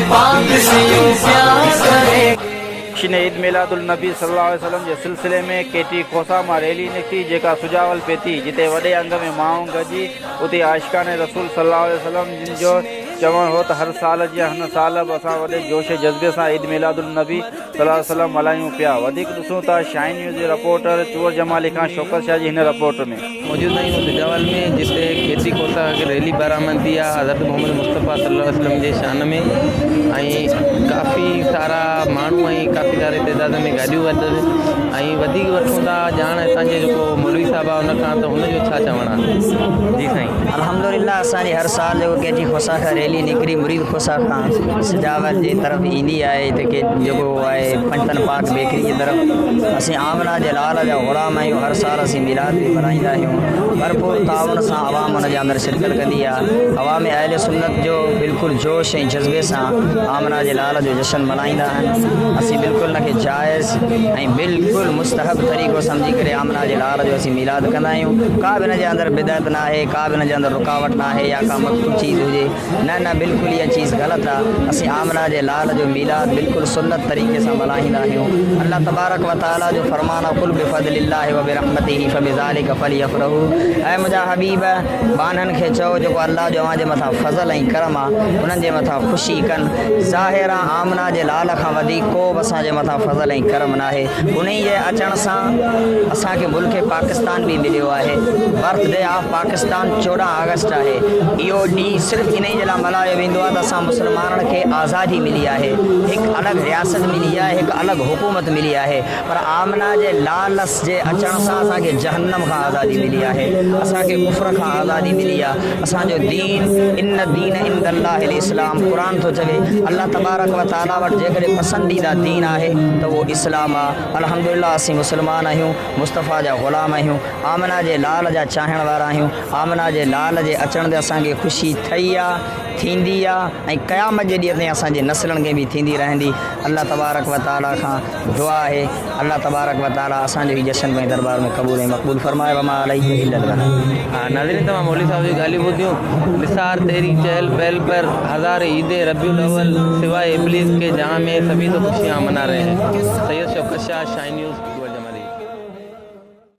पाक से यूं प्यार करे। जश्न ईद मिलादुल नबी सल्लल्लाहु अलैहि वसल्लम जे सिलसिले में केटी खोसा मां रैली निकिती जेका सुजावल पे थी, जिते वॾे अंग में माण्हू गॾिजी उते आशिकाने रसूल सल्लल्लाहु अलैहि वसल्लम जिन जो चवण हो त हर साल जी हिन साल बि असां वॾे जोश जज़्बे सां ईद मिलादुल नबी सल्लल्लाहु अलैहि वसल्लम मल्हायूं पिया। वधीक ॾिसूं था शाइन न्यूज़ जे रिपोर्टर चूर जमाली खां शौकत शाह जी हिन रिपोर्ट में। मौजूद आहियूं सुजावल में, जिते केतिरी कोसा रैली बरामद थी आहे हज़रत मोहम्मद मुस्तफ़ा सल्लल्लाहु अलैहि वसल्लम जे शान में, ऐं काफ़ी सारा माण्हू ऐं काफ़ी सारे तइदाद में गाॾियूं वधनि, ऐं वधीक वठूं था ॼाण असांजे जेको मौलवी साहिबु आहे उन खां, त हुनजो छा चवणु आहे? जी साईं, अल्हम्दुलिल्लाह असांजी हर साल जेको केटी खोसा खां रैली निकिरी मुरीद खोसा खां सुजावल जी तरफ़ ईंदी आहे, हिते के जेको आहे पंजतन पाक बेकरी जी तरफ़। असीं आमना जे लाल जा ग़ुलाम आहियूं। हर साल असीं मिलाद बि मल्हाईंदा आहियूं। भरपूर ताउन सां आवाम हुन जे अंदरि शिरकत कंदी आहे। अवाम अहले सुन्नत जो बिल्कुलु जोश ऐं जज़्बे सां आमना जे लाल जो जश्न मल्हाईंदा आहिनि। असीं बिल्कुलु हुनखे जाइज़ ऐं बिल्कुलु मुस्तहब तरीक़ो सम्झी करे आमना जे लाल जो असीं मिलाद कंदा आहियूं। का बि हिन जे अंदरि बिदअत न आहे, का बि हिन जे अंदरि रुकावट न आहे या का मकरूह चीज़ हुजे, न न बिल्कुलु इहा चीज़ ग़लति आहे। असीं आमना जे लाल जो मिलाद बिल्कुलु सुन्नत तरीक़े सां मल्हाईंदा आहियूं। अल्लाह तबारक व तआला जो फरमान कुल बिफज़लिल्लाहि व बिरहमतिही फबिज़ालिका फलियफ़रहू। ऐं मुंहिंजा हबीब बाननि खे चओ जेको अल्लाह जो अव्हां जे मथां फज़ल ऐं करम आहे उन्हनि जे मथां ख़ुशी कनि। ज़ाहिर आहे आमना जे लाल खां वधीक को बि असांजे मथां फज़ल ऐं करम न आहे। उन जे अचण सां असांखे मुल्क पाकिस्तान बि मिलियो आहे। बर्थडे ऑफ पाकिस्तान 14 अगस्त आहे। इहो ॾींहुं सिर्फ़ु इन जे लाइ मल्हायो वेंदो आहे त असां मुस्लमाननि खे आज़ादी मिली आहे, हिकु अलॻि रियासत मिली आहे, हिकु अलॻि हुकूमत मिली आहे। पर आमना जे लालस जे अचण सां असांखे जहन्नम खां आज़ादी मिली आहे, असांखे कुफ्र खां आज़ादी मिली आहे। असांजो दीन इन दीन इंदल्लाहिल इस्लाम, क़ुरान थो चवे अल्लाह तबारक व तआला वटि जेकॾहिं पसंदीदा दीन आहे त उहो इस्लाम आहे। अल्हम्दुलिल्लाह असीं मुस्लमान आहियूं, मुस्तफ़ा जा ग़ुलाम आहियूं, आमना जे लाल जा चाहण वारा आहियूं। आमना जे लाल जे अचण ते असांखे ख़ुशी थी आहे, थींदी आहे ऐं क़यामत जे ॾींहं ते असांजे नसलनि खे बि थींदी रहंदी। अल्लाह तबारक व तआला खां दुआ आहे अल्लाह तबारक व तआला असांजो ही जश्न पंहिंजे दरबार में क़बूल ऐं मक़बूल फरमाए। वमा अलैहि इल्लल बलाग। हाँ नाज़रीन, तमाम मौलवी साहब जी ॻाल्हियूं ॿुधियूं। निसार तेरी चहल पहल पर हज़ार ईदे रबीउल अव्वल सिवाय इब्लीस के जहाँ में सभी तो खुशियाँ मना रहे हैं। Syed Shaukat Shah, Shine news.